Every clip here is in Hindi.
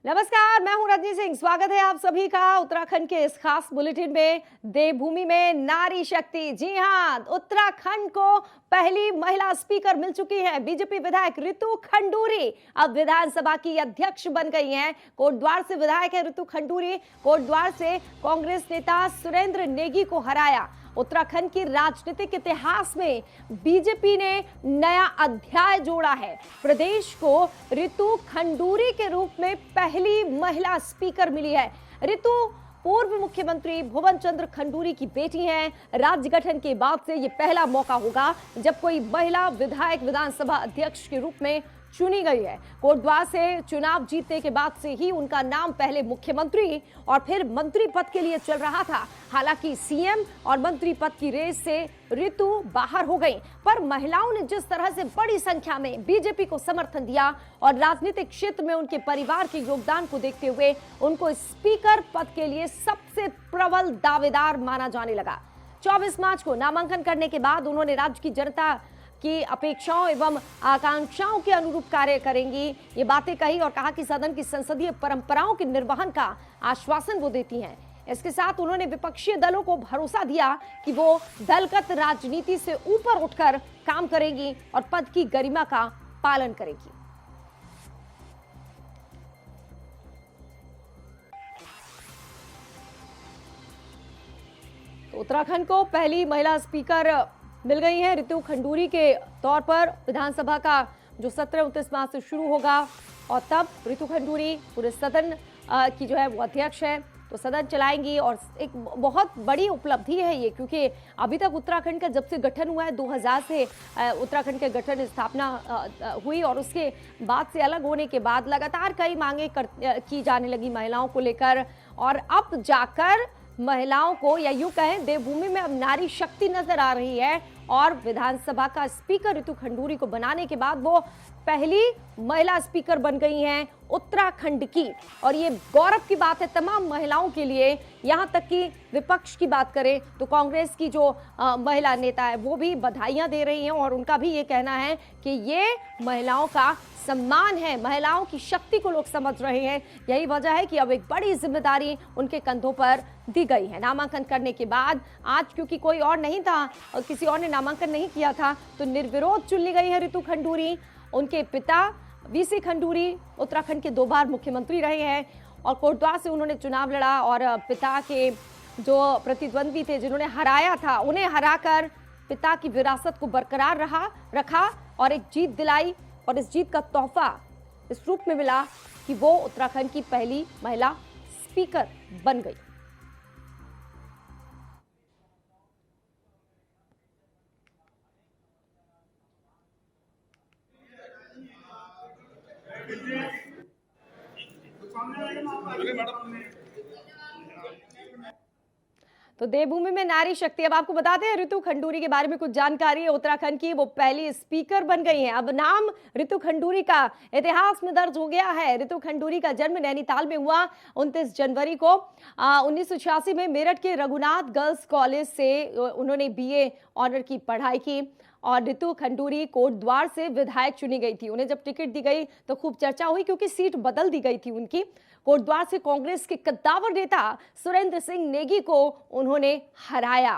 नमस्कार, मैं हूं रजनी सिंह। स्वागत है आप सभी का उत्तराखंड के इस खास बुलेटिन में। देवभूमि में नारी शक्ति। जी हां, उत्तराखंड को पहली महिला स्पीकर मिल चुकी है। बीजेपी विधायक रितु खंडूरी अब विधानसभा की अध्यक्ष बन गई हैं। कोटद्वार से विधायक है रितु खंडूरी। कोटद्वार से कांग्रेस नेता सुरेंद्र नेगी को हराया। उत्तराखंड की राजनीतिक इतिहास में बीजेपी ने नया अध्याय जोड़ा है। प्रदेश को रितु खंडूरी के रूप में पहली महिला स्पीकर मिली है। रितु पूर्व मुख्यमंत्री भुवन चंद्र खंडूरी की बेटी हैं। राज्य गठन के बाद से यह पहला मौका होगा जब कोई महिला विधायक विधानसभा अध्यक्ष के रूप में चुनी गई है। कोटद्वार से चुनाव जीतने के बाद से ही उनका नाम पहले मुख्यमंत्री और फिर मंत्री पद के लिए चल रहा था। हालांकि सीएम और मंत्री पद की रेस से रितु बाहर हो गई, पर महिलाओं ने जिस तरह से बड़ी संख्या में बीजेपी को समर्थन दिया और राजनीतिक क्षेत्र में उनके परिवार के योगदान को देखते हुए उनको स्पीकर पद के लिए सबसे प्रबल दावेदार माना जाने लगा। 24 मार्च को नामांकन करने के बाद उन्होंने राज्य की जनता की अपेक्षाओं एवं आकांक्षाओं के अनुरूप कार्य करेंगी, ये बातें कही और कहा कि सदन की संसदीय परंपराओं के निर्वहन का आश्वासन वो देती हैं। इसके साथ उन्होंने विपक्षी दलों को भरोसा दिया कि वो दलगत राजनीति से ऊपर उठकर काम करेंगी और पद की गरिमा का पालन करेंगी। तो उत्तराखंड को पहली महिला स्पीकर मिल गई है रितु खंडूरी के तौर पर। विधानसभा का जो सत्र 29 मार्च से शुरू होगा और तब रितु खंडूरी पूरे सदन की जो है वो अध्यक्ष है, तो सदन चलाएंगी। और एक बहुत बड़ी उपलब्धि है ये, क्योंकि अभी तक उत्तराखंड का जब से गठन हुआ है 2000 से उत्तराखंड के गठन स्थापना हुई और उसके बाद से अलग होने के बाद लगातार कई मांगे की जाने लगी महिलाओं को लेकर, और अब जाकर महिलाओं को या यूं कहें देवभूमि में अब नारी शक्ति नजर आ रही है। और विधानसभा का स्पीकर रितु खंडूरी को बनाने के बाद वो पहली महिला स्पीकर बन गई हैं उत्तराखंड की, और ये गौरव की बात है तमाम महिलाओं के लिए। यहां तक कि विपक्ष की बात करें तो कांग्रेस की जो महिला नेता है वो भी बधाइयां दे रही हैं और उनका भी ये कहना है कि ये महिलाओं का सम्मान है, महिलाओं की शक्ति को लोग समझ रहे हैं। यही वजह है कि अब एक बड़ी जिम्मेदारी उनके कंधों पर दी गई है। नामांकन करने के बाद आज क्योंकि कोई और नहीं था और किसी और ने नामांकन नहीं किया था, तो निर्विरोध चुनी गई है रितु खंडूरी। उनके पिता वीसी खंडूरी उत्तराखंड के 2 बार मुख्यमंत्री रहे हैं और कोटद्वार से उन्होंने चुनाव लड़ा और पिता के जो प्रतिद्वंदी थे जिन्होंने हराया था, उन्हें हराकर पिता की विरासत को बरकरार रखा और एक जीत दिलाई। और इस जीत का तोहफा इस रूप में मिला कि वो उत्तराखंड की पहली महिला स्पीकर बन गई। तो देवभूमि में नारी शक्ति। अब आपको बताते हैं रितु खंडूरी के बारे में कुछ जानकारी है उत्तराखंड की। वो पहली स्पीकर बन गई हैं। अब नाम रितु खंडूरी का इतिहास में दर्ज हो गया है। रितु खंडूरी का जन्म नैनीताल में हुआ 29 जनवरी को। 1986 में मेरठ के रघुनाथ गर्ल्स कॉलेज से उन्होंने बीए ऑनर की पढ़ाई की और रितु खंडूरी कोटद्वार से विधायक चुनी गई थी। उन्हें जब टिकट दी गई तो खूब चर्चा हुई क्योंकि सीट बदल दी गई थी उनकी। कोटद्वार से कांग्रेस के कद्दावर नेता सुरेंद्र सिंह नेगी को उन्होंने हराया।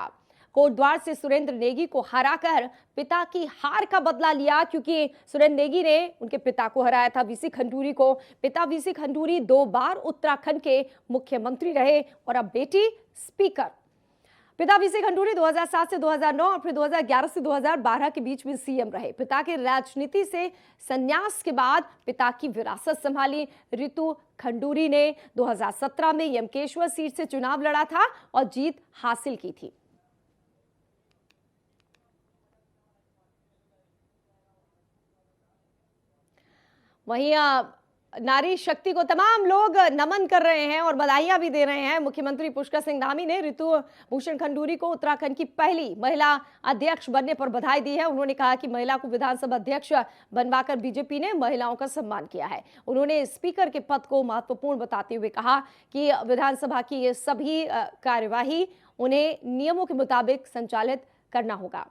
कोटद्वार से सुरेंद्र नेगी को हराकर पिता की हार का बदला लिया, क्योंकि सुरेंद्र नेगी ने उनके पिता को हराया था, वीसी खंडूरी को। पिता वीसी खंडूरी 2 बार उत्तराखंड के मुख्यमंत्री रहे और अब बेटी स्पीकर। पिता वीसी खंडूरी 2007 से 2009 और फिर 2011 से 2012 के बीच में सीएम रहे। पिता के राजनीति से संन्यास के बाद पिता की विरासत संभाली रितु खंडूरी ने 2017 में यमकेश्वर सीट से चुनाव लड़ा था और जीत हासिल की थी। वहीं नारी शक्ति को तमाम लोग नमन कर रहे हैं और बधाइयां भी दे रहे हैं। मुख्यमंत्री पुष्कर सिंह धामी ने रितु भूषण खंडूरी को उत्तराखंड की पहली महिला अध्यक्ष बनने पर बधाई दी है। उन्होंने कहा कि महिला को विधानसभा अध्यक्ष बनवाकर बीजेपी ने महिलाओं का सम्मान किया है। उन्होंने स्पीकर के पद को महत्वपूर्ण बताते हुए कहा कि विधानसभा की ये सभी कार्यवाही उन्हें नियमों के मुताबिक संचालित करना होगा।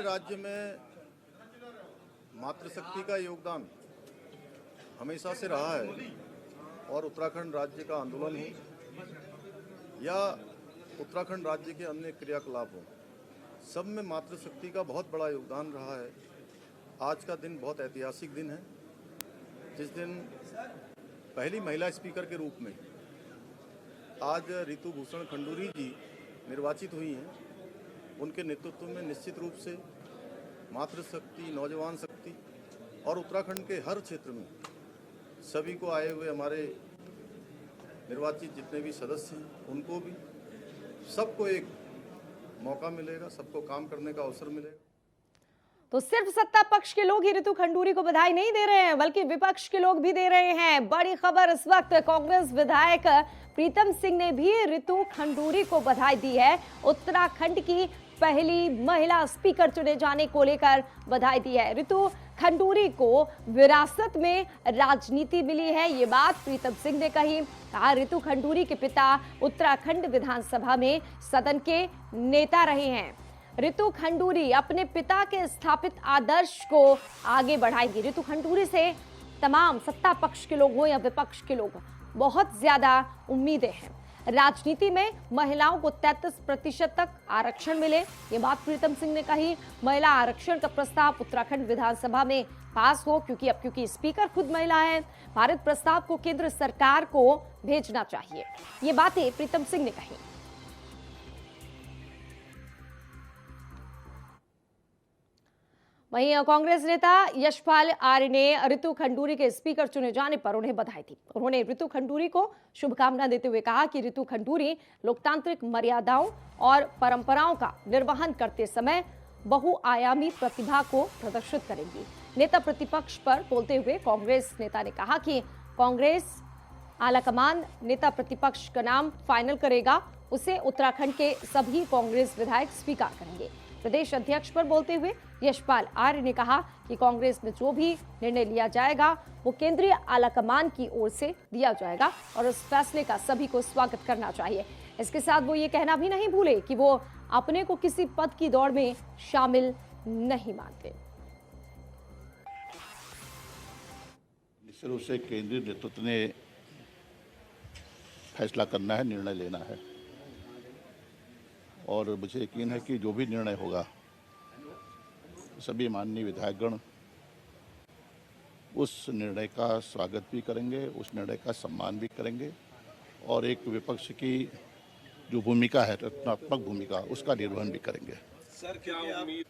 राज्य में मातृशक्ति का योगदान हमेशा से रहा है और उत्तराखंड राज्य का आंदोलन हो या उत्तराखंड राज्य के अन्य क्रियाकलाप हो, सब में मातृशक्ति का बहुत बड़ा योगदान रहा है। आज का दिन बहुत ऐतिहासिक दिन है, जिस दिन पहली महिला स्पीकर के रूप में आज रितु भूषण खंडूरी जी निर्वाचित हुई हैं। उनके नेतृत्व में निश्चित रूप से मातृशक्ति, नौजवान शक्ति और उत्तराखंड के हर क्षेत्र में सभी को आए हुए हमारे निर्वाचित जितने भी सदस्य हैं उनको भी सबको एक मौका मिलेगा, सबको काम करने का अवसर मिलेगा। तो सिर्फ सत्ता पक्ष के लोग ही रितु खंडूरी को बधाई नहीं दे रहे हैं, बल्कि विपक्ष के लोग भी दे रहे हैं। बड़ी खबर इस वक्त, कांग्रेस विधायक प्रीतम सिंह ने भी रितु खंडूरी को बधाई दी है। उत्तराखंड की पहली महिला स्पीकर चुने जाने को लेकर बधाई दी है। रितु खंडूरी को विरासत में राजनीति मिली है, ये बात प्रीतम सिंह ने कही। कहा रितु खंडूरी के पिता उत्तराखंड विधानसभा में सदन के नेता रहे हैं। रितु खंडूरी अपने पिता के स्थापित आदर्श को आगे बढ़ाएंगी। रितु खंडूरी से तमाम सत्ता पक्ष के लोग हो या विपक्ष के लोग, बहुत ज्यादा उम्मीदें हैं। राजनीति में महिलाओं को 33% तक आरक्षण मिले, ये बात प्रीतम सिंह ने कही। महिला आरक्षण का प्रस्ताव उत्तराखंड विधानसभा में पास हो, क्योंकि स्पीकर खुद महिला है। भारत प्रस्ताव को केंद्र सरकार को भेजना चाहिए, ये बातें प्रीतम सिंह ने कही। वहीं कांग्रेस नेता यशपाल आर्य ने रितु खंडूरी के स्पीकर चुने जाने पर उन्हें बधाई दी। उन्होंने रितु खंडूरी को शुभकामना देते हुए कहा कि रितु खंडूरी लोकतांत्रिक मर्यादाओं और परंपराओं का निर्वहन करते समय बहुआयामी प्रतिभा को प्रदर्शित करेंगी। नेता प्रतिपक्ष पर बोलते हुए कांग्रेस नेता ने कहा कि कांग्रेस आलाकमान नेता प्रतिपक्ष का नाम फाइनल करेगा, उसे उत्तराखंड के सभी कांग्रेस विधायक स्वीकार करेंगे। प्रदेश अध्यक्ष पर बोलते हुए यशपाल आर्य ने कहा कि कांग्रेस में जो भी निर्णय लिया जाएगा वो केंद्रीय आलाकमान की ओर से दिया जाएगा और उस फैसले का सभी को स्वागत करना चाहिए। इसके साथ वो ये कहना भी नहीं भूले कि वो अपने को किसी पद की दौड़ में शामिल नहीं मानते। निश्चित रूप से केंद्रीय नेतृत्व ने फैसला करना है, निर्णय लेना है और मुझे यकीन है कि जो भी निर्णय होगा सभी माननीय विधायकगण उस निर्णय का स्वागत भी करेंगे, उस निर्णय का सम्मान भी करेंगे और एक विपक्ष की जो भूमिका है, रचनात्मक भूमिका, उसका निर्वहन भी करेंगे। सर क्या उम्मीद?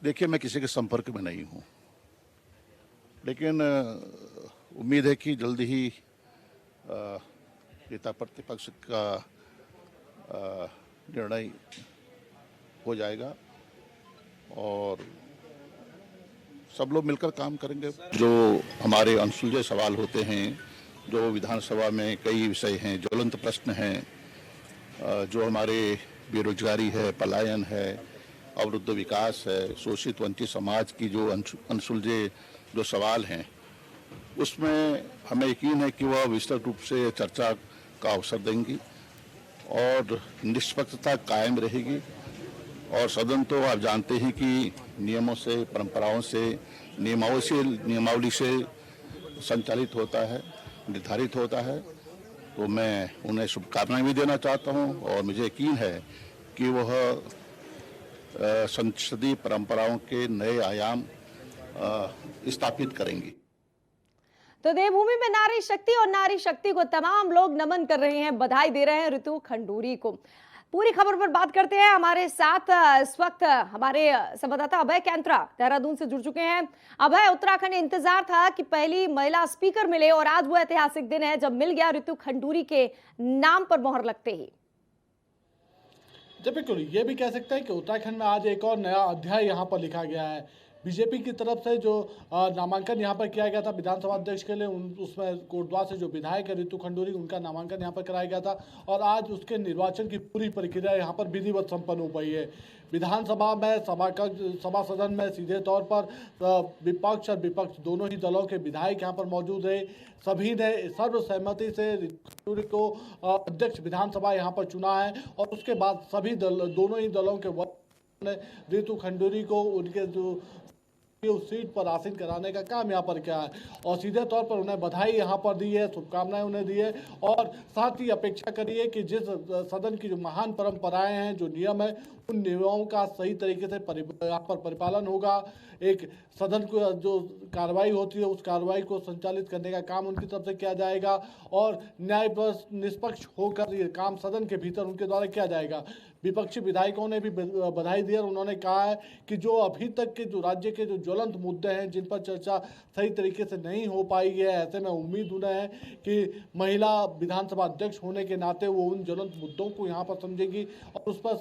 देखिए, मैं किसी के संपर्क में नहीं हूँ, लेकिन उम्मीद है कि जल्दी ही नेता प्रतिपक्ष का निर्णय हो जाएगा और सब लोग मिलकर काम करेंगे। जो हमारे अनसुलझे सवाल होते हैं, जो विधानसभा में कई विषय हैं, ज्वलंत प्रश्न हैं, जो हमारे बेरोजगारी है, पलायन है, अवरुद्ध विकास है, शोषित वंचित समाज की जो अनसुलझे जो सवाल हैं, उसमें हमें यकीन है कि वह विस्तृत रूप से चर्चा का अवसर देंगी और निष्पक्षता कायम रहेगी। और सदन तो आप जानते हैं कि नियमों से, परंपराओं से, नियमावली से संचालित होता है, निर्धारित होता है। तो मैं उन्हें शुभकामनाएं भी देना चाहता हूं और मुझे यकीन है कि वह संसदीय परंपराओं के नए आयाम स्थापित करेंगी। तो देवभूमि में नारी शक्ति और नारी शक्ति को तमाम लोग नमन कर रहे हैं, बधाई दे रहे हैं रितु खंडूरी को। पूरी खबर पर बात करते हैं। हमारे साथ इस वक्त हमारे संवाददाता अभय कैंत्रा देहरादून से जुड़ चुके हैं। अभय, उत्तराखंड इंतजार था कि पहली महिला स्पीकर मिले और आज वो ऐतिहासिक दिन है जब मिल गया रितु खंडूरी के नाम पर मोहर लगते ही। जब बिल्कुल ये भी कह सकते हैं कि उत्तराखंड में आज एक और नया अध्याय यहाँ पर लिखा गया है। बीजेपी की तरफ से जो नामांकन यहाँ पर किया गया था विधानसभा अध्यक्ष के लिए, उसमें कोटद्वार से जो विधायक है रितु खंडूरी, उनका नामांकन यहाँ पर कराया गया था और आज उसके निर्वाचन की पूरी प्रक्रिया यहाँ पर विधिवत संपन्न हो पाई है। विधानसभा में सभा सदन में सीधे तौर पर विपक्ष और विपक्ष दोनों ही दलों के विधायक यहाँ पर मौजूद रहे। सभी ने सर्वसहमति से रितु खंडूरी को अध्यक्ष विधानसभा यहाँ पर चुना है और उसके बाद सभी दोनों ही दलों के रितु खंडूरी को उनके जो उस सीट पर आसीन कराने का काम यहाँ पर किया है और सीधे तौर पर उन्हें बधाई यहाँ पर दी है, शुभकामनाएं उन्हें दी है और साथ ही अपेक्षा करिए कि जिस सदन की जो महान परंपराएं हैं, जो नियम है, उन नियमों का सही तरीके से यहाँ पर परिपालन होगा। एक सदन को जो कार्रवाई होती है उस कार्रवाई को संचालित करने का काम उनकी तरफ से किया जाएगा और न्याय निष्पक्ष होकर ये काम सदन के भीतर उनके द्वारा किया जाएगा। विपक्षी विधायकों ने भी बधाई दी और उन्होंने कहा है कि जो अभी तक के जो राज्य के जो ज्वलंत मुद्दे हैं जिन पर चर्चा सही तरीके से नहीं हो पाई है, ऐसे में उम्मीद उन्हें है कि महिला विधानसभा अध्यक्ष होने के नाते वो उन ज्वलंत मुद्दों को यहाँ पर समझेगी और उस पर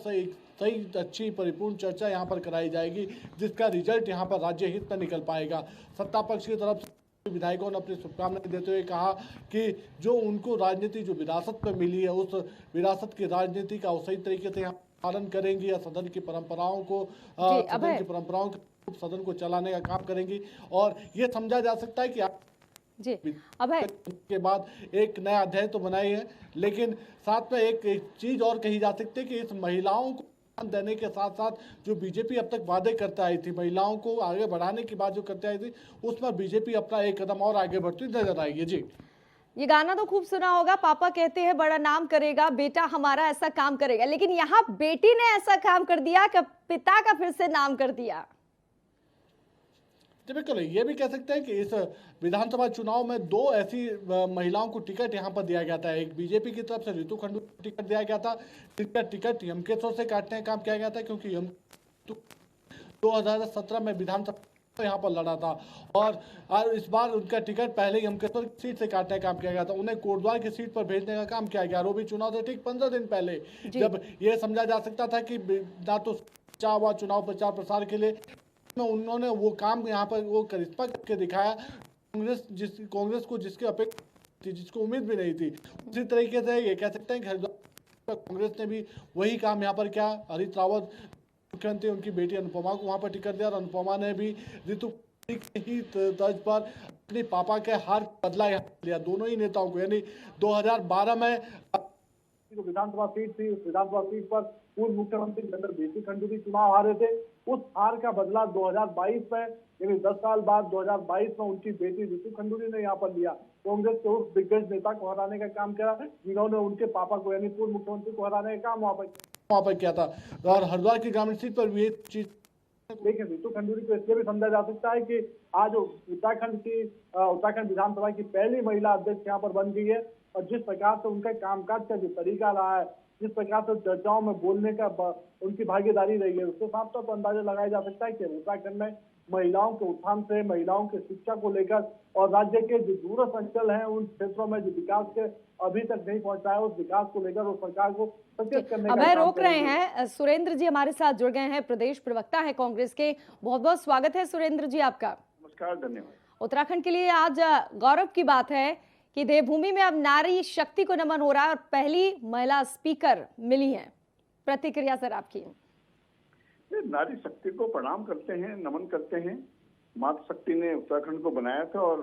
सही अच्छी परिपूर्ण चर्चा यहाँ पर कराई जाएगी, जिसका रिजल्ट यहाँ पर राज्य हित में निकल पाएगा। सत्ता पक्ष की तरफ से विधायकों ने अपनी शुभकामनाएं देते हुए कहा कि जो उनको राजनीति जो विरासत में मिली है उस विरासत की राजनीति का सही तरीके से यहाँ पालन करेंगी या सदन की परंपराओं को सदन को चलाने का काम करेंगी। और ये समझा जा सकता है कि जी अभय के बाद एक नया अध्याय तो बनाई है, लेकिन साथ में एक चीज और कही जा सकती है कि इस महिलाओं को देने के साथ साथ जो बीजेपी अब तक वादे करते आई थी, महिलाओं को आगे बढ़ाने की बात जो करते आई थी, उसमें बीजेपी अपना एक कदम और आगे बढ़ती नजर आएगी। जी, ये गाना तो खूब सुना होगा, पापा कहते हैं बड़ा नाम करेगा, बेटा हमारा ऐसा काम करेगा, लेकिन यहाँ बेटी ने ऐसा काम कर दिया कि पिता का फिर से नाम कर दिया। बिल्कुल, ये भी कह सकते हैं कि इस विधानसभा चुनाव में दो ऐसी महिलाओं को टिकट यहाँ पर दिया गया था। एक बीजेपी की तरफ से रितु खंडूरी को टिकट दिया गया था, जिसका टिकट यमकेश्वर से काटने का काम किया गया था, क्योंकि 2017 में विधानसभा यहाँ पर लड़ा था और इस बार उनका टिकट पहले यमकेश्वर की सीट से काटने का काम किया गया था, उन्हें कोटद्वार की सीट पर भेजने का काम किया गया। वो भी चुनाव से ठीक 15 दिन पहले, जब ये समझा जा सकता था कि ना तो चुनाव प्रचार प्रसार के लिए उन्होंने वो काम यहाँ पर वो करिश्मा करके दिखाया। कांग्रेस को जिसकी अपेक्षा थी, जिसको उम्मीद भी नहीं थी, उसी तरीके से ये कह सकते हैं कि हरिद्वार कांग्रेस ने भी वही काम यहाँ पर किया। हरीश रावत मुख्यमंत्री, उनकी बेटी अनुपमा को वहाँ पर टिकट दिया और अनुपमा ने भी रितु ही तर्ज पर अपने पापा के हार बदला लिया, दोनों ही नेताओं को। यानी 2012 में जो विधानसभा सीट थी, उस विधानसभा सीट पर पूर्व मुख्यमंत्री जनरल बीसी खंडूरी चुनाव हारे थे, उस हार का बदला 2022 में, यानी 10 साल बाद 2022 में उनकी बेटी रितु खंडूरी ने यहाँ पर लिया। कांग्रेस के उस दिग्गज नेता को हराने का काम किया जिन्होंने उनके पापा को यानी पूर्व मुख्यमंत्री को हराने का काम वहाँ पर किया था। और हरिद्वार की ग्रामीण सीट पर भी ये चीज लेकिन रितु खंडूरी को इसलिए भी समझा जा सकता है कि आज उत्तराखंड विधानसभा की पहली महिला अध्यक्ष यहाँ पर बन गई है और जिस प्रकार से उनका कामकाज का जो तरीका रहा है, जिस प्रकार से चर्चाओं में बोलने का उनकी भागीदारी रही है, उसके साथ साथ अंदाजा लगाया जा सकता है कि उत्तराखंड में महिलाओं के उत्थान से, महिलाओं की शिक्षा को लेकर और राज्य के जो दूरस्थ अंचल हैं उन क्षेत्रों में जो विकास के अभी तक नहीं पहुंचा है, उस विकास को लेकर उस सरकार को सचेत करने का अभय रोक रहे हैं। सुरेंद्र जी हमारे साथ जुड़ गए हैं, प्रदेश प्रवक्ता है कांग्रेस के। बहुत बहुत स्वागत है सुरेंद्र जी आपका। नमस्कार, धन्यवाद। उत्तराखंड के लिए आज गौरव की बात है कि देवभूमि में अब नारी शक्ति को नमन हो रहा है और पहली महिला स्पीकर मिली है। प्रतिक्रिया सर आपकी। नारी शक्ति को प्रणाम करते हैं, नमन करते हैं। मातृ शक्ति ने उत्तराखंड को बनाया था और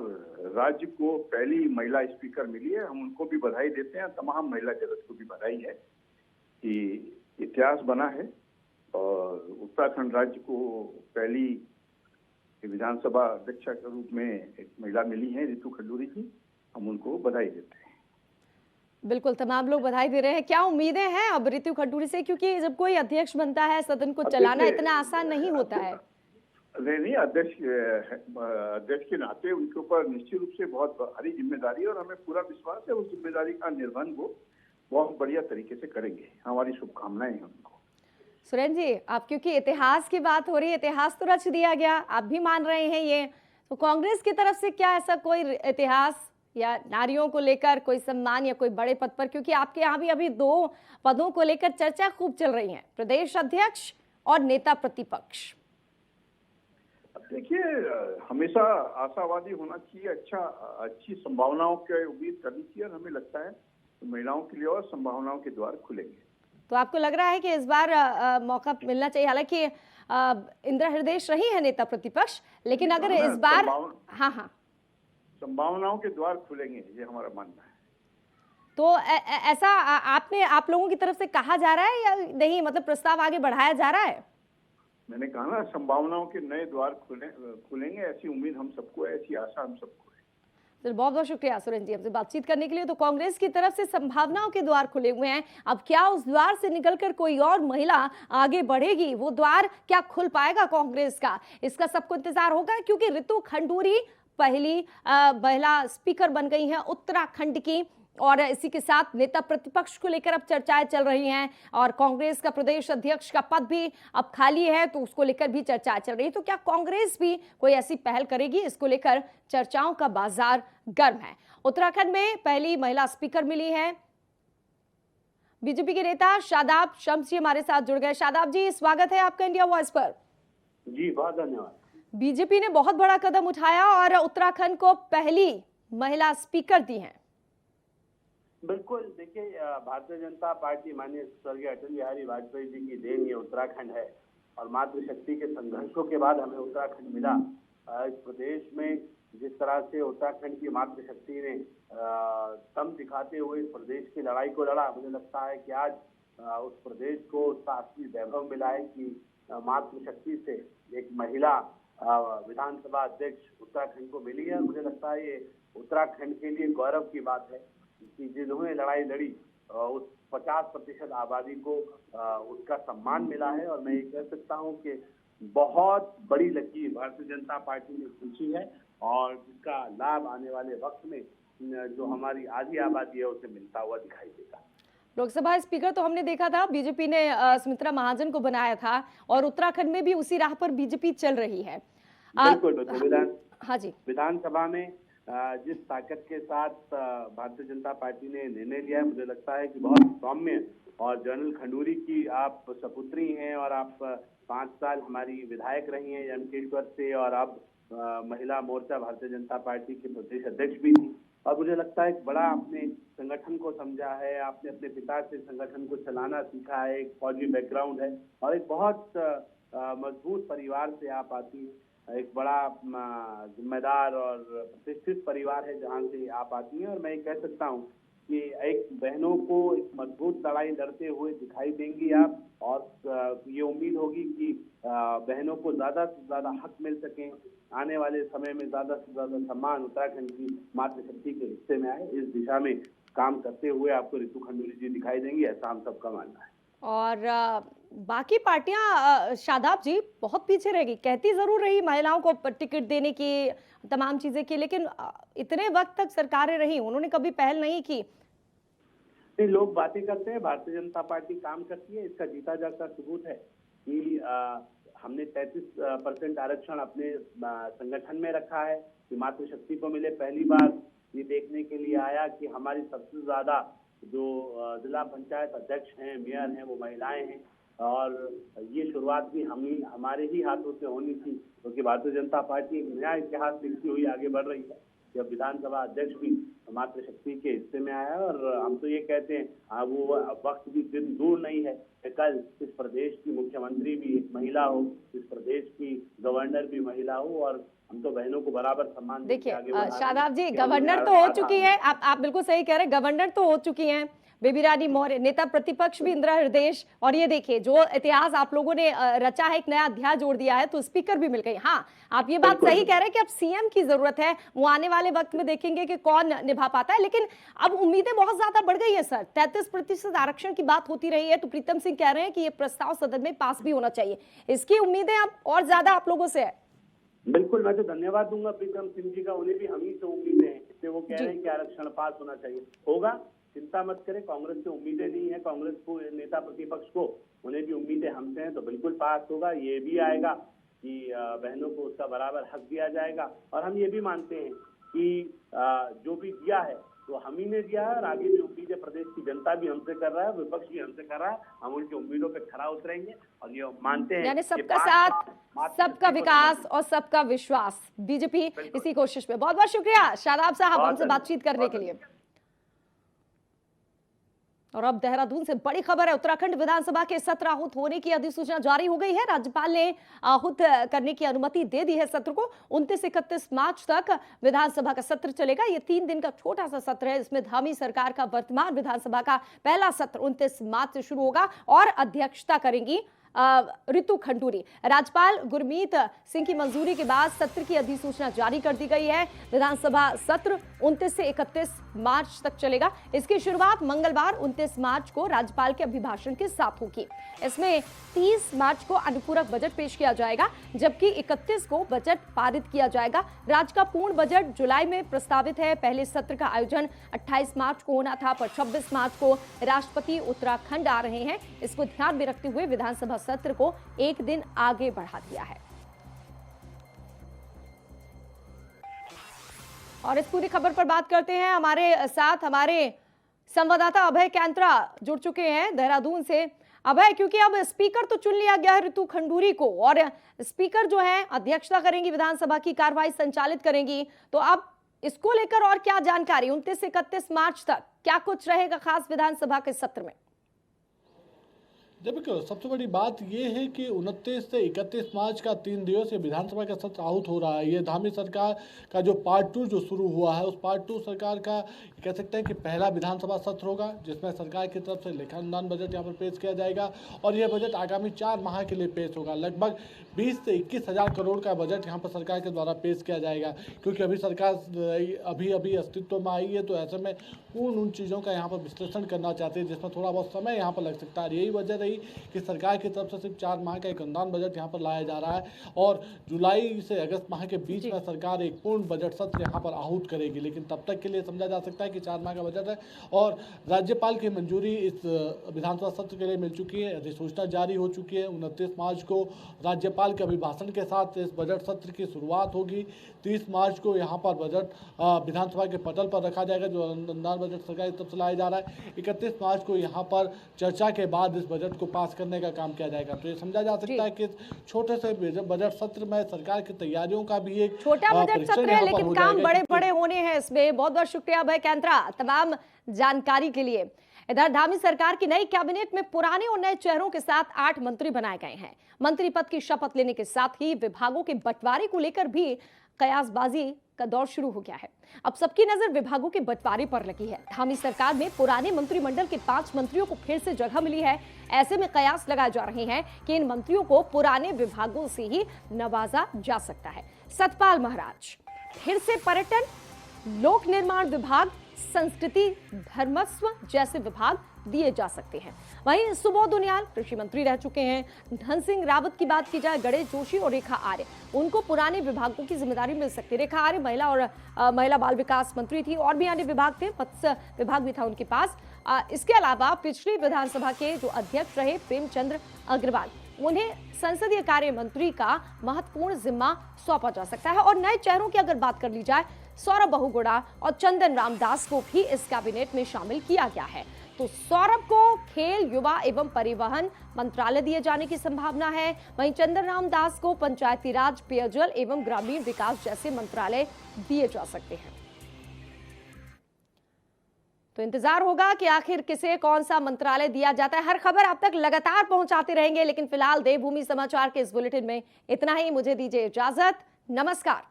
राज्य को पहली महिला स्पीकर मिली है, हम उनको भी बधाई देते हैं। तमाम महिला जगत को भी बधाई है कि इतिहास बना है और उत्तराखंड राज्य को पहली विधानसभा अध्यक्ष के रूप में एक महिला मिली है, रितु खंडूरी जी, हम उनको बधाई देते हैं। बिल्कुल, तमाम लोग बधाई दे रहे हैं। क्या उम्मीदें हैं अब रितु खंडूरी से, क्योंकि जब कोई अध्यक्ष बनता है सदन को चलाना इतना आसान नहीं होता है। नहीं, अध्यक्ष के नाते उनके ऊपर निश्चित रूप से बहुत भारी जिम्मेदारी है और हमें पूरा विश्वास है उस जिम्मेदारी का निर्वहन वो बहुत बढ़िया तरीके से करेंगे। हमारी शुभकामनाएं हैं उनको। सुरेंद्र जी, आप क्योंकि इतिहास की बात हो रही है, इतिहास तो रच दिया गया, आप भी मान रहे हैं ये, तो कांग्रेस की तरफ से क्या ऐसा कोई इतिहास या नारियों को लेकर कोई सम्मान या कोई बड़े पद पर, क्योंकि आपके यहाँ भी अभी 2 पदों को लेकर चर्चा खूब चल रही है, प्रदेश अध्यक्ष और नेता प्रतिपक्ष। देखिए, हमेशा आशावादी होना चाहिए, अच्छी संभावनाओं की उम्मीद करनी चाहिए और हमें लगता है तो महिलाओं के लिए और संभावनाओं के द्वार खुलेंगे। तो आपको लग रहा है कि इस बार मौका मिलना चाहिए? हालांकि इंदिरा हृदय रही है नेता प्रतिपक्ष, लेकिन अगर इस बार हाँ संभावनाओं के द्वार खुलेंगे, ये हमारा मानना है। तो ऐसा आप लोगों की तरफ से कहा जा रहा है या नहीं, मतलब प्रस्ताव आगे बढ़ाया जा रहा है? मैंने कहा ना, संभावनाओं के नए द्वार खुलेंगे, ऐसी उम्मीद हम सबको है, ऐसी आशा हम सबको है। सर बहुत बहुत शुक्रिया सुरेंद्र जी हमसे बातचीत करने के लिए। तो कांग्रेस की तरफ से संभावनाओं के द्वार खुले हुए हैं, अब क्या उस द्वार से निकलकर कोई और महिला आगे बढ़ेगी, वो द्वार क्या खुल पाएगा कांग्रेस का, इसका सबको इंतजार होगा, क्योंकि रितु खंडूरी पहली महिला स्पीकर बन गई हैं उत्तराखंड की। और इसी के साथ नेता प्रतिपक्ष को लेकर अब चर्चाएं चल रही हैं और कांग्रेस का प्रदेश अध्यक्ष का पद भी अब खाली है, तो उसको लेकर भी चर्चाएं चल रही है। तो क्या कांग्रेस भी कोई ऐसी पहल करेगी, इसको लेकर चर्चाओं का बाजार गर्म है। उत्तराखंड में पहली महिला स्पीकर मिली है। बीजेपी के नेता शादाब शम्स जी हमारे साथ जुड़ गए। शादाब जी स्वागत है आपका इंडिया वॉइस पर। जी बहुत धन्यवाद। बीजेपी ने बहुत बड़ा कदम उठाया और उत्तराखंड को पहली महिला स्पीकर दी है। बिल्कुल, देखिए भारतीय जनता पार्टी माननीय स्वर्गीय अटल बिहारी वाजपेयी जी की देन ये उत्तराखंड है और मातृशक्ति के संघर्षों के बाद हमें उत्तराखंड मिला। इस प्रदेश में जिस तरह से उत्तराखंड की मातृशक्ति ने दम दिखाते हुए इस प्रदेश की लड़ाई को लड़ा, मुझे लगता है कि आज उस प्रदेश को उसका असली वैभव मिला है कि मातृशक्ति से एक महिला विधानसभा अध्यक्ष उत्तराखंड को मिली है। मुझे लगता है ये उत्तराखंड के लिए गौरव की बात है कि जिन्होंने लड़ाई लड़ी उस 50% आबादी को उसका सम्मान मिला है। और मैं ये कह सकता हूँ कि बहुत बड़ी लकीर भारतीय जनता पार्टी ने खींची है और जिसका लाभ आने वाले वक्त में जो हमारी आधी आबादी है उसे मिलता हुआ दिखाई देगा। लोकसभा स्पीकर तो हमने देखा था, बीजेपी ने सुमित्रा महाजन को बनाया था और उत्तराखंड में भी उसी राह पर बीजेपी चल रही है। बिल्कुल हाँ जी, विधानसभा में जिस ताकत के साथ भारतीय जनता पार्टी ने निर्णय लिया है, मुझे लगता है कि बहुत सौम्य। और जनरल खंडूरी की आप सपुत्री हैं और आप 5 साल हमारी विधायक रही हैं जमशेदपुर से और अब महिला मोर्चा भारतीय जनता पार्टी के प्रदेश अध्यक्ष भी थी। और मुझे लगता है कि बड़ा आपने संगठन को समझा है, आपने अपने पिता से संगठन को चलाना सीखा है, एक फौजी बैकग्राउंड है और एक बहुत मजबूत परिवार से आप आती हैं। एक बड़ा जिम्मेदार और प्रतिष्ठित परिवार है जहां से आप आती हैं। और मैं ये कह सकता हूं कि एक बहनों को एक मजबूत लड़ाई लड़ते हुए दिखाई देंगी आप और ये उम्मीद होगी कि बहनों को ज्यादा से ज्यादा हक मिल सके, आने वाले समय में ज्यादा से ज्यादा सम्मान उत्तराखंड की मातृशक्ति के हिस्से में आए। इस दिशा में काम करते हुए आपको रितु खंडूरी जी दिखाई देंगी, ऐसा हम सबका मानना है। और बाकी पार्टियां शादाब जी बहुत पीछे रहेगी, कहती जरूर रही महिलाओं को टिकट देने की तमाम चीजें की, लेकिन इतने वक्त तक सरकारें रही, उन्होंने कभी पहल नहीं की। नहीं, लोग बातें करते हैं, भारतीय जनता पार्टी काम करती है। इसका जीता जागता सबूत है कि हमने 33% आरक्षण अपने संगठन में रखा है कि मातृशक्ति को मिले। पहली बार ये देखने के लिए आया कि हमारी सबसे ज्यादा जो जिला पंचायत अध्यक्ष हैं, मेयर हैं, वो महिलाएं हैं। और ये शुरुआत भी हमारे ही हाथों से होनी थी, क्योंकि भारतीय जनता पार्टी एक नया इतिहास लिखती हुई आगे बढ़ रही है। जब विधानसभा अध्यक्ष भी मातृशक्ति के हिस्से में आया और हम तो ये कहते हैं वो वक्त भी दिन दूर नहीं है कि कल इस प्रदेश की मुख्यमंत्री भी एक महिला हो, इस प्रदेश की गवर्नर भी महिला हो। और हम तो बहनों को बराबर सम्मान देखिए शादाब जी, गवर्नर तो हो चुकी है, आप बिल्कुल सही कह रहे हैं, गवर्नर तो हो चुकी हैं बेबी रानी मौर्य, नेता प्रतिपक्ष भी इंदिरा हृदयेश। और ये देखिए जो इतिहास आप लोगों ने रचा है, एक नया अध्याय जोड़ दिया है, तो स्पीकर भी मिल गई। हाँ, आप ये बात सही कह रहे हैं कि अब सीएम की जरूरत है, वो आने वाले वक्त में देखेंगे कि कौन निभा पाता है। लेकिन अब उम्मीदें बहुत ज्यादा बढ़ गई है सर, 33% आरक्षण की बात होती रही है, तो प्रीतम सिंह कह रहे हैं कि ये प्रस्ताव सदन में पास भी होना चाहिए। इसकी उम्मीदें अब और ज्यादा आप लोगों से है। बिल्कुल, मैं तो धन्यवाद दूंगा प्रीतम सिंह जी का, उन्हें भी हम ही से उम्मीदें हैं कि वो कह रहे हैं कि आरक्षण पास होना चाहिए। होगा, चिंता मत करें, कांग्रेस से उम्मीदें नहीं है, कांग्रेस को नेता प्रतिपक्ष को उन्हें भी उम्मीदें हमसे हैं, तो बिल्कुल पास होगा। ये भी आएगा कि बहनों को उसका बराबर हक दिया जाएगा। और हम ये भी मानते हैं कि जो भी दिया है तो हम ही ने दिया है और आगे भी उम्मीदें प्रदेश की जनता भी हमसे कर रहा है, विपक्ष भी हमसे कर रहा है। हम उनकी उम्मीदों पे खरा उतरेंगे और ये मानते हैं, यानी सबका साथ, सबका विकास और सबका विश्वास, बीजेपी इसी कोशिश में। बहुत बहुत शुक्रिया शादाब साहब हमसे बातचीत करने के लिए। और अब देहरादून से बड़ी खबर है, उत्तराखंड विधानसभा के सत्र आहूत होने की अधिसूचना जारी हो गई है। राज्यपाल ने आहूत करने की अनुमति दे दी है सत्र को। 29 से 31 मार्च तक विधानसभा का सत्र चलेगा। ये 3 दिन का छोटा सा सत्र है, इसमें धामी सरकार का वर्तमान विधानसभा का पहला सत्र 29 मार्च से शुरू होगा और अध्यक्षता करेंगी रितु खंडूरी। राज्यपाल गुरमीत सिंह की मंजूरी के बाद सत्र की अधिसूचना जारी कर दी गई है। विधानसभा सत्र 29 से 31 मार्च तक चलेगा। इसकी शुरुआत मंगलवार 29 मार्च को राज्यपाल के अभिभाषण के साथ होगी। इसमें 30 मार्च को अनुपूरक बजट पेश किया जाएगा, जबकि 31 को बजट पारित किया जाएगा। राज्य का पूर्ण बजट जुलाई में प्रस्तावित है। पहले सत्र का आयोजन 28 मार्च को होना था, पर 26 मार्च को राष्ट्रपति उत्तराखंड आ रहे हैं। इसको ध्यान में रखते हुए विधानसभा सत्र को एक दिन आगे बढ़ा दिया है। और इस पूरी खबर पर बात करते हैं। हमारे साथ हमारे संवाददाता अभय कैंत्रा जुड़ चुके हैं देहरादून से। अभय, क्योंकि अब स्पीकर तो चुन लिया गया है रितु खंडूरी को, और स्पीकर जो है अध्यक्षता करेंगी, विधानसभा की कार्रवाई संचालित करेंगी, तो अब इसको लेकर और क्या जानकारी 29 से 31 मार्च तक क्या कुछ रहेगा खास विधानसभा के सत्र में? देखो, सबसे बड़ी बात यह है कि 29 से 31 मार्च का 3 दिवसीय विधानसभा का सत्र आहूत हो रहा है। ये धामी सरकार का जो पार्ट 2 जो शुरू हुआ है, उस पार्ट 2 सरकार का कह सकते हैं कि पहला विधानसभा सत्र होगा, जिसमें सरकार की तरफ से लेखानुदान बजट यहाँ पर पेश किया जाएगा। और यह बजट आगामी 4 माह के लिए पेश होगा। लगभग 20 से 21 हज़ार करोड़ का बजट यहाँ पर सरकार के द्वारा पेश किया जाएगा, क्योंकि अभी सरकार अभी अस्तित्व में आई है। तो ऐसे में पूर्ण उन चीज़ों का यहाँ पर विश्लेषण करना चाहते हैं, जिसमें थोड़ा बहुत समय यहाँ पर लग सकता है। यही वजह रही कि सरकार की तरफ से सिर्फ 4 माह का एक अनुदान बजट यहाँ पर लाया जा रहा है, और जुलाई से अगस्त माह के बीच में सरकार एक पूर्ण बजट सत्र यहाँ पर आहूत करेगी। लेकिन तब तक के लिए समझा जा सकता है कि 4 माह का बजट है, और राज्यपाल की मंजूरी इस विधानसभा सत्र के लिए मिल चुकी है। अधिसूचना जारी हो चुकी है। 29 मार्च को राज्यपाल के अभिभाषण के साथ इस बजट सत्र की शुरुआत होगी। 30 मार्च को यहाँ पर बजट विधानसभा के पटल पर रखा जाएगा, जो अनुदान बजट सरकार की तरफ से लाया जा रहा है। 31 मार्च को यहाँ पर चर्चा के बाद इस बजट को पास करने का काम किया जाएगा। तो ये समझा जा सकता है कि छोटे से बजट सत्र में सरकार की तैयारियों का भी एक छोटा बजट सत्र है, लेकिन काम बड़े बड़े होने हैं इसमें। बहुत बहुत शुक्रिया अभय कैंत्रा तमाम जानकारी के लिए। इधर धामी सरकार की नई कैबिनेट में पुराने और नए चेहरों के साथ 8 मंत्री बनाए गए हैं। मंत्री पद की शपथ लेने के साथ ही विभागों के बंटवारे को लेकर भी कयासबाजी का दौर शुरू हो गया है। अब सबकी नजर विभागों के बंटवारे पर लगी है। धामी सरकार में पुराने मंत्रिमंडल के 5 मंत्रियों को फिर से जगह मिली है। ऐसे में कयास लगाए जा रहे हैं कि इन मंत्रियों को पुराने विभागों से ही नवाजा जा सकता है। सतपाल महाराज, फिर से पर्यटन, लोक निर्माण विभाग, संस्कृति धर्मस्व जैसे विभाग दिए जा सकते हैं। वहीं सुबोध उनियाल कृषि मंत्री रह चुके हैं। धन सिंह रावत की बात की जाए, गणेश जोशी और रेखा आर्य, उनको पुराने विभागों की जिम्मेदारी मिल सकती है। रेखा आर्य महिला बाल विकास मंत्री थी, और भी अन्य विभाग थे, मत्स्य विभाग भी था उनके पास। इसके अलावा पिछली विधानसभा के जो अध्यक्ष रहे प्रेमचंद्र अग्रवाल, उन्हें संसदीय कार्य मंत्री का महत्वपूर्ण जिम्मा सौंपा जा सकता है। और नए चेहरों की अगर बात कर ली जाए, सौरभ बहुगुणा और चंदन रामदास को भी इस कैबिनेट में शामिल किया गया है। तो सौरभ को खेल, युवा एवं परिवहन मंत्रालय दिए जाने की संभावना है। वहीं चंदन रामदास को पंचायती राज, पेयजल एवं ग्रामीण विकास जैसे मंत्रालय दिए जा सकते हैं। तो इंतजार होगा कि आखिर किसे कौन सा मंत्रालय दिया जाता है। हर खबर आप तक लगातार पहुंचाते रहेंगे, लेकिन फिलहाल देवभूमि समाचार के इस बुलेटिन में इतना ही। मुझे दीजिए इजाजत, नमस्कार।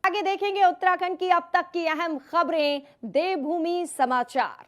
आगे देखेंगे उत्तराखंड की अब तक की अहम खबरें देवभूमि समाचार।